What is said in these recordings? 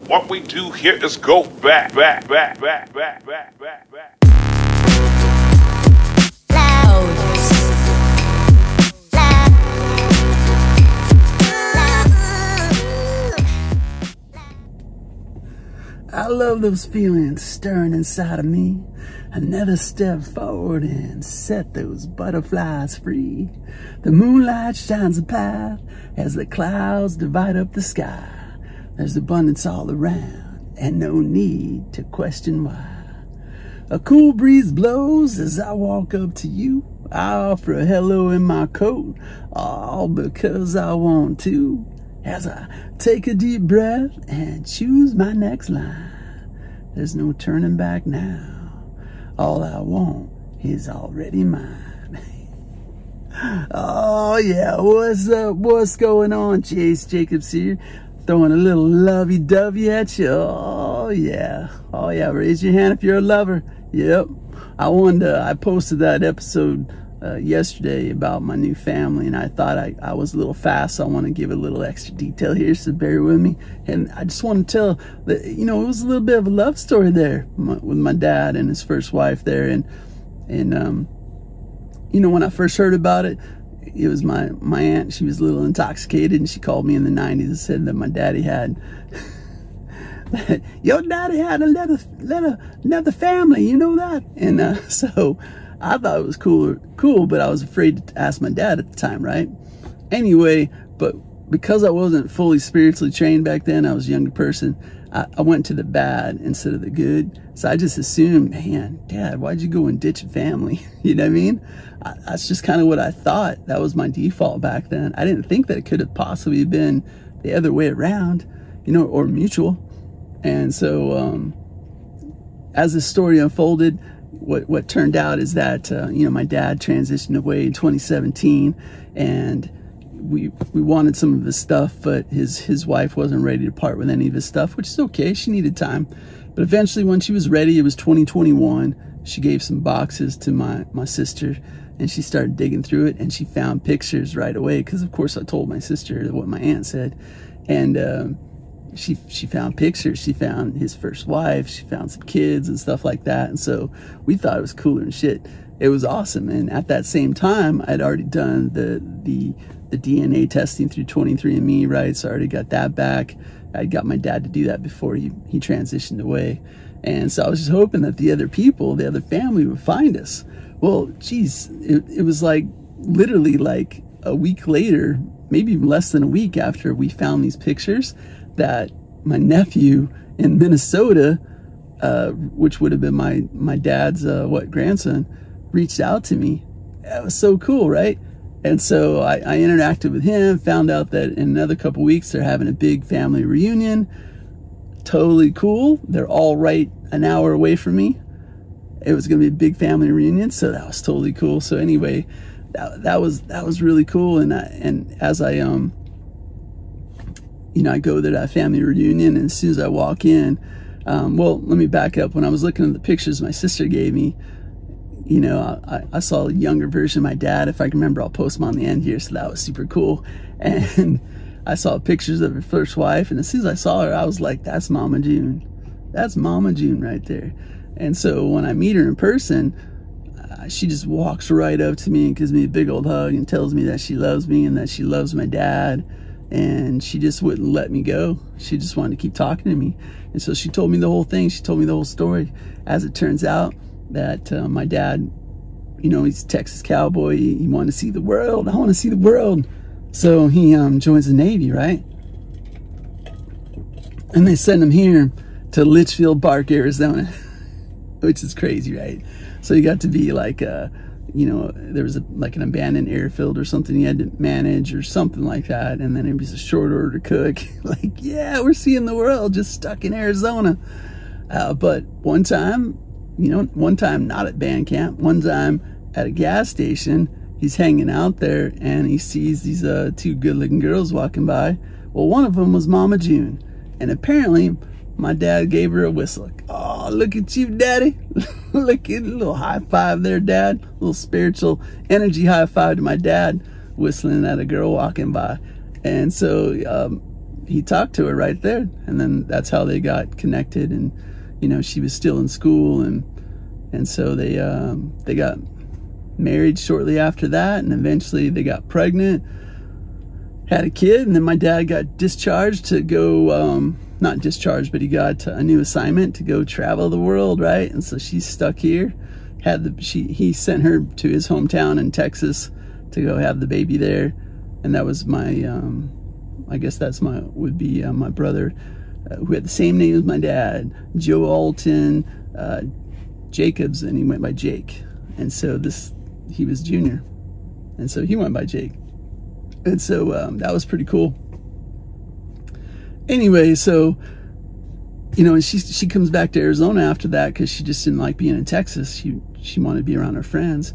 What we do here is go back. I love those feelings stirring inside of me. Another step forward and set those butterflies free. The moonlight shines a path as the clouds divide up the sky. There's abundance all around and no need to question why. A cool breeze blows as I walk up to you. I offer a hello in my coat, all because I want to. As I take a deep breath and choose my next line. There's no turning back now. All I want is already mine. Oh yeah, what's up? What's going on? Jace Jacobs here. Throwing a little lovey-dovey at you. Oh yeah. Oh yeah, raise your hand if you're a lover. Yep. I posted that episode yesterday about my new family, and I thought I was a little fast, so I want to give a little extra detail here, so bear with me. And I just want to tell that, you know, it was a little bit of a love story there with my dad and his first wife there. And you know, when I first heard about it, it was my aunt. She was a little intoxicated, and she called me in the 90s and said that my daddy had your daddy had another family, you know that? And so I thought it was cool, but I was afraid to ask my dad at the time, right? Anyway, but because I wasn't fully spiritually trained back then, I was a younger person, I went to the bad instead of the good. So I just assumed, man, Dad, why'd you go and ditch a family? You know what I mean? That's just kind of what I thought. That was my default back then. I didn't think that it could have possibly been the other way around, you know, or mutual. And so as the story unfolded, what turned out is that, you know, my dad transitioned away in 2017, and we wanted some of his stuff, but his wife wasn't ready to part with any of his stuff, which is okay. She needed time. But eventually when she was ready, it was 2021, she gave some boxes to my sister, and she started digging through it, and she found pictures right away, because of course I told my sister what my aunt said. And she found pictures. She found his first wife, she found some kids and stuff like that. And so we thought it was cooler than shit. It was awesome. And at that same time, I'd already done the DNA testing through 23andMe, right? So I already got that back. I got my dad to do that before he transitioned away. And so I was just hoping that the other people, the other family, would find us. Well, geez, it was like literally like a week later, maybe even less than a week after we found these pictures, that my nephew in Minnesota, which would have been my dad's grandson, reached out to me. That was so cool, right? And so I interacted with him, found out that in another couple weeks they're having a big family reunion. Totally cool. They're all right an hour away from me. It was gonna be a big family reunion, so that was totally cool. So anyway, that was really cool. And as I you know, I go to that family reunion, and as soon as I walk in, well, let me back up. When I was looking at the pictures my sister gave me, you know, I saw a younger version of my dad. If I can remember, I'll post them on the end here. So that was super cool. And I saw pictures of her first wife, and as soon as I saw her, I was like, that's Mama June. That's Mama June right there. And so when I meet her in person, she just walks right up to me and gives me a big old hug and tells me that she loves me and that she loves my dad. And she just wouldn't let me go. She just wanted to keep talking to me. And so she told me the whole thing. She told me the whole story. As it turns out, that my dad, you know, he's a Texas cowboy. He wanted to see the world. I want to see the world. So he joins the Navy, right? And they send him here to Litchfield Park, Arizona, which is crazy, right? So he got to be like you know, there was like an abandoned airfield or something he had to manage or something like that. And then it was a short order cook. Like, yeah, we're seeing the world just stuck in Arizona. But one time, you know, one time not at band camp, one time at a gas station, he's hanging out there and he sees these two good looking girls walking by. Well, one of them was Mama June. And apparently my dad gave her a whistle. Like, oh, look at you, Daddy. Look at a little high five there, Dad. A little spiritual energy high five to my dad, whistling at a girl walking by. And so he talked to her right there, and then that's how they got connected. And you know, she was still in school, and so they got married shortly after that, and eventually they got pregnant, had a kid, and then my dad got discharged to go, not discharged, but he got a new assignment to go travel the world, right? And so she's stuck here. He sent her to his hometown in Texas to go have the baby there, and that was my, I guess that's would be my brother, who had the same name as my dad, Joe Alton Jacobs, and he went by Jake. And so he was junior, and so he went by Jake. And so that was pretty cool. Anyway, so, you know, and she comes back to Arizona after that because she just didn't like being in Texas. She wanted to be around her friends,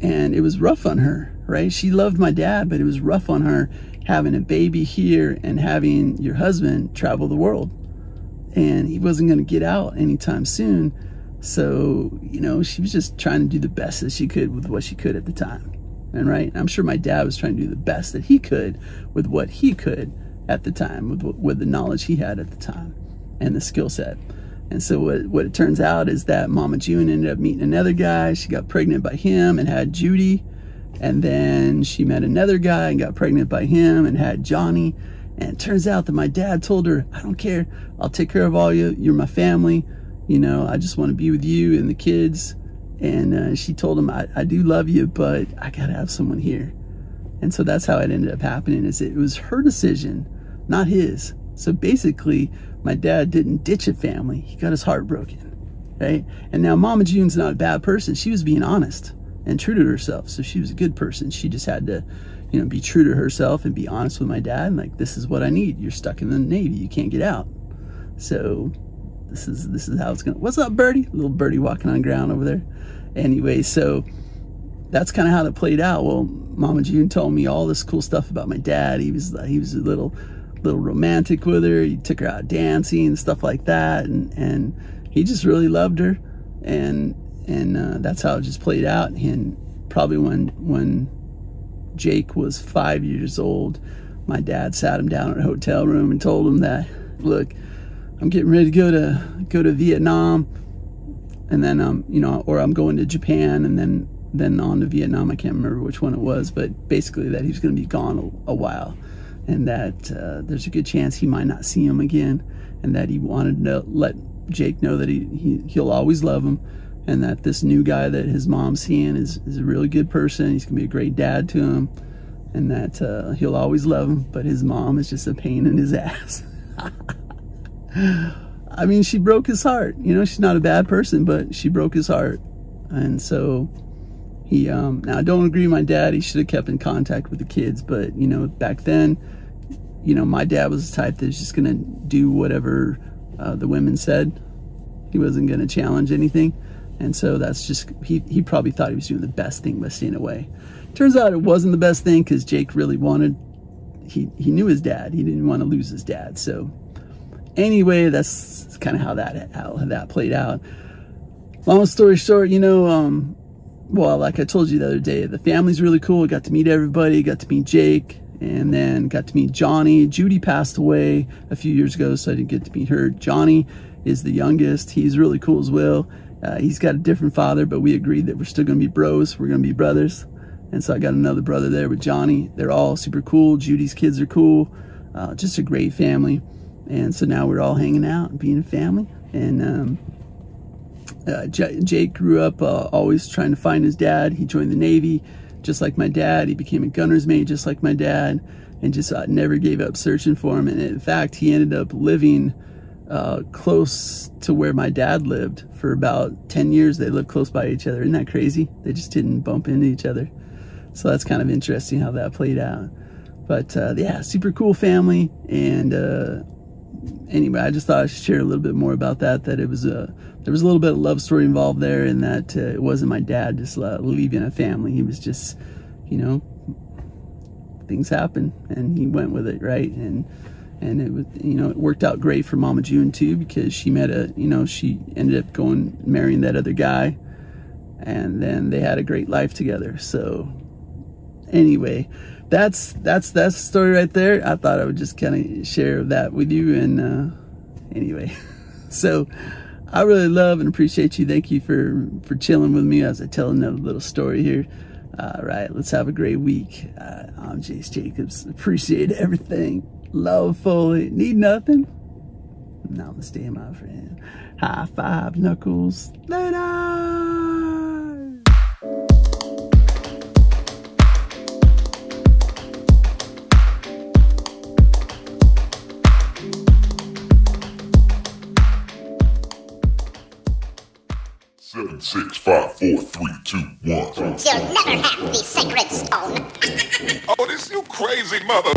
and it was rough on her, right? She loved my dad, but it was rough on her having a baby here and having your husband travel the world, and he wasn't going to get out anytime soon. So, you know, she was just trying to do the best that she could with what she could at the time. And right, I'm sure my dad was trying to do the best that he could with what he could at the time, with the knowledge he had at the time and the skill set. And so what it turns out is that Mama June ended up meeting another guy. She got pregnant by him and had Judy. And then she met another guy and got pregnant by him and had Johnny. And it turns out that my dad told her, I don't care, I'll take care of all you, you're my family, you know, I just want to be with you and the kids. And she told him, I do love you, but I gotta have someone here. And so that's how it ended up happening, is it was her decision, not his. So basically, my dad didn't ditch a family, he got his heart broken, right? And now Mama June's not a bad person. She was being honest and true to herself, so she was a good person. She just had to, you know, be true to herself and be honest with my dad, and like, this is what I need. You're stuck in the Navy, you can't get out. So this is how it's gonna. What's up, birdie? Little birdie walking on the ground over there. Anyway, so that's kind of how it played out. Well, Mama June told me all this cool stuff about my dad. He was a little romantic with her. He took her out dancing and stuff like that, and he just really loved her, and that's how it just played out. And probably when Jake was 5 years old, my dad sat him down in a hotel room and told him that, look, I'm getting ready to go to Vietnam, and then you know, or I'm going to Japan, and then on to Vietnam. I can't remember which one it was, but basically that he was going to be gone a while, and that there's a good chance he might not see him again, and that he wanted to let Jake know that he'll always love him, and that this new guy that his mom's seeing is a really good person. He's gonna be a great dad to him, and that he'll always love him, but his mom is just a pain in his ass. I mean, she broke his heart. You know, she's not a bad person, but she broke his heart. And so he, now I don't agree with my dad. He should have kept in contact with the kids, but you know, back then, you know, my dad was the type that's just gonna do whatever the women said. He wasn't gonna challenge anything. And so that's just, he probably thought he was doing the best thing by staying away. Turns out it wasn't the best thing, because Jake really wanted, he knew his dad. He didn't want to lose his dad. So anyway, that's kind of how that played out. Long story short, you know, well, like I told you the other day, the family's really cool. I got to meet everybody, got to meet Jake, and then got to meet Johnny. Judy passed away a few years ago, so I didn't get to meet her. Johnny is the youngest. He's really cool as well. He's got a different father, but we agreed that we're still going to be bros. We're going to be brothers. And so I got another brother there with Johnny. They're all super cool. Judy's kids are cool. Just a great family. And so now we're all hanging out and being a family. And Jake grew up always trying to find his dad. He joined the Navy just like my dad. He became a gunner's mate just like my dad, and just never gave up searching for him. And in fact, he ended up living close to where my dad lived for about 10 years. They lived close by each other. Isn't that crazy? They just didn't bump into each other. So that's kind of interesting how that played out. But yeah, super cool family. And anyway, I just thought I should share a little bit more about that. That it was there was a little bit of love story involved there, and that it wasn't my dad just leaving a family. He was just, you know, things happen, and he went with it, right? And it was, you know, it worked out great for Mama June too, because she met she ended up marrying that other guy, and then they had a great life together. So anyway, that's the story right there. I thought I would just kind of share that with you. And anyway, so I really love and appreciate you. Thank you for chilling with me as I tell another little story here. All right, let's have a great week. I'm Jace Jacobs. Appreciate everything. Love fully. Need nothing. Namaste, my friend. High five, knuckles. Later. Seven, 6, 5, 4, 3, 2, 1. You'll never have the sacred stone. Oh, this you crazy mother.